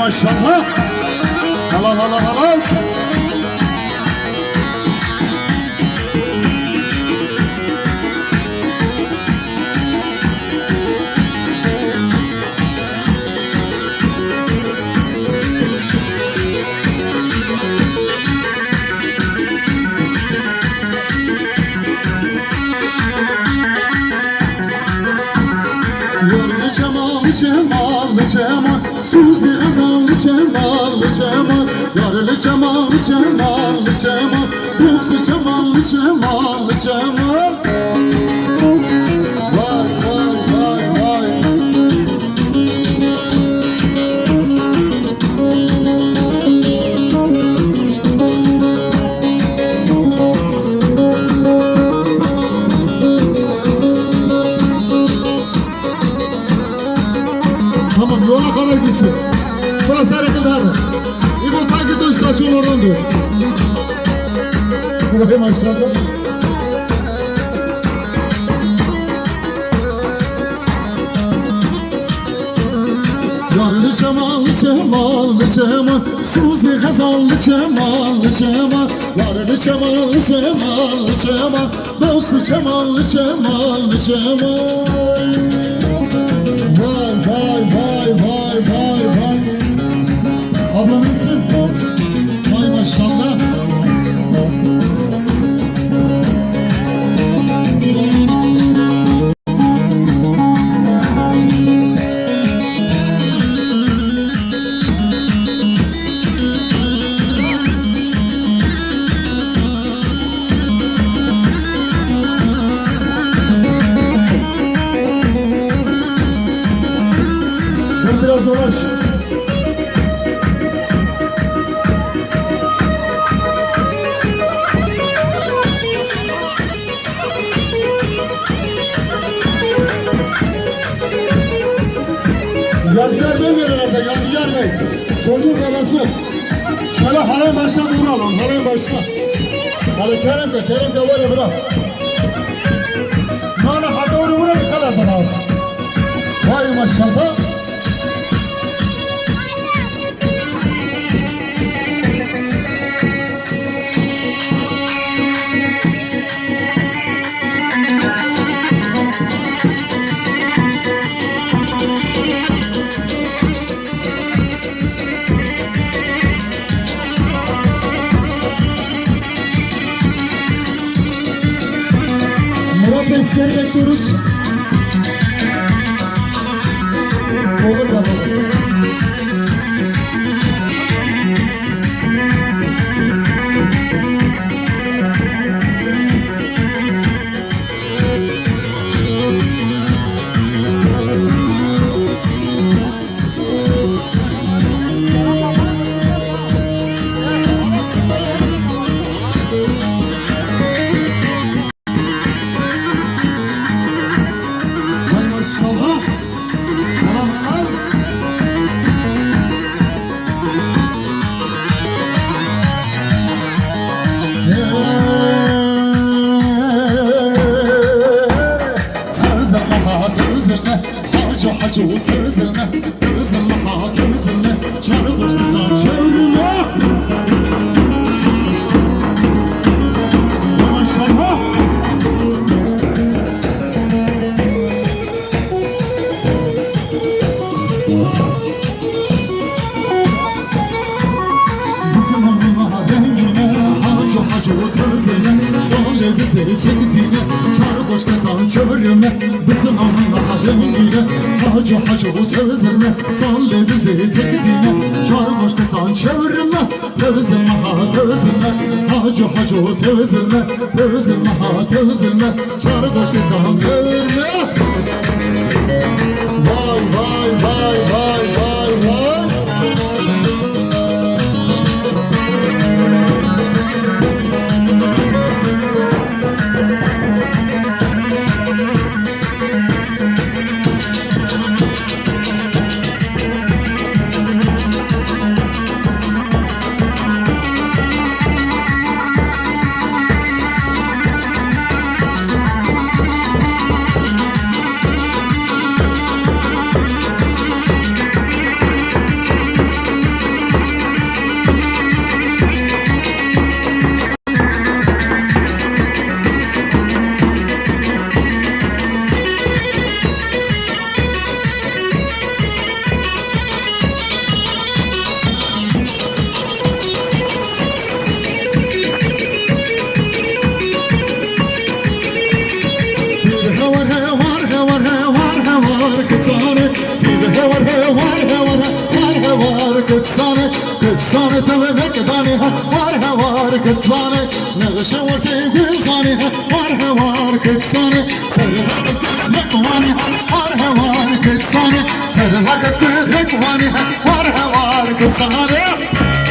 maşallah. Halal halal halal. Cemal, Cemal, Cemal, Suzi Gazal, Cemal, Cemal, Yarlı Cemal, Cemal, Cemal, Suzi Cemal, Cemal, Cemal. Vay vay vay vay. Tamam, yola kadar gitsin. Burası hareket abi. İbo takip o istasyon oradan diyor. Buraya aşağıda. Yarlı Cemal, Cemal, Cemal, Suzi Gazal, Cemal, Cemal, Yarlı Cemal, Cemal, Cemal, Dostu Cemal, Cemal, Cemal. Vay vay vay vay vay. Ablamızın vay maşallah. Biraz dolaş. Yadigar Bey verir orada, Yadigar Bey. Çocuk babası. Şöyle halay başına vuralım, halay başına. Hadi Kerem de var ya bırak. Nana hadi onu vuralım, kalasın abi. Vay maşallah. Murat Bey sizleri bekliyoruz. Olur da olur. Hacı tezene, tezene, ha tezene, çarı başından çevirme. Maşallah. Bizim Allah'a rengine, hacı tezene, söyle bize çektiğine, çarı başından çevirme. Bizim Allah'a rengine, hacı bu tevzirme, salle bizi tekdine, çar başlıktan çevirme, tevzirme ha tevzirme, hacı bu tevzirme, tevzirme ha tevzirme, çar başlıktan çevirme. Vay vay vay vay vay vay. كتساني في هوار كتساني تبك داني هوار كتساني نغش ورتي قلزاني هوار كتساني سرلك لقواني هوار كتساني سرلك لقواني هوار كتساني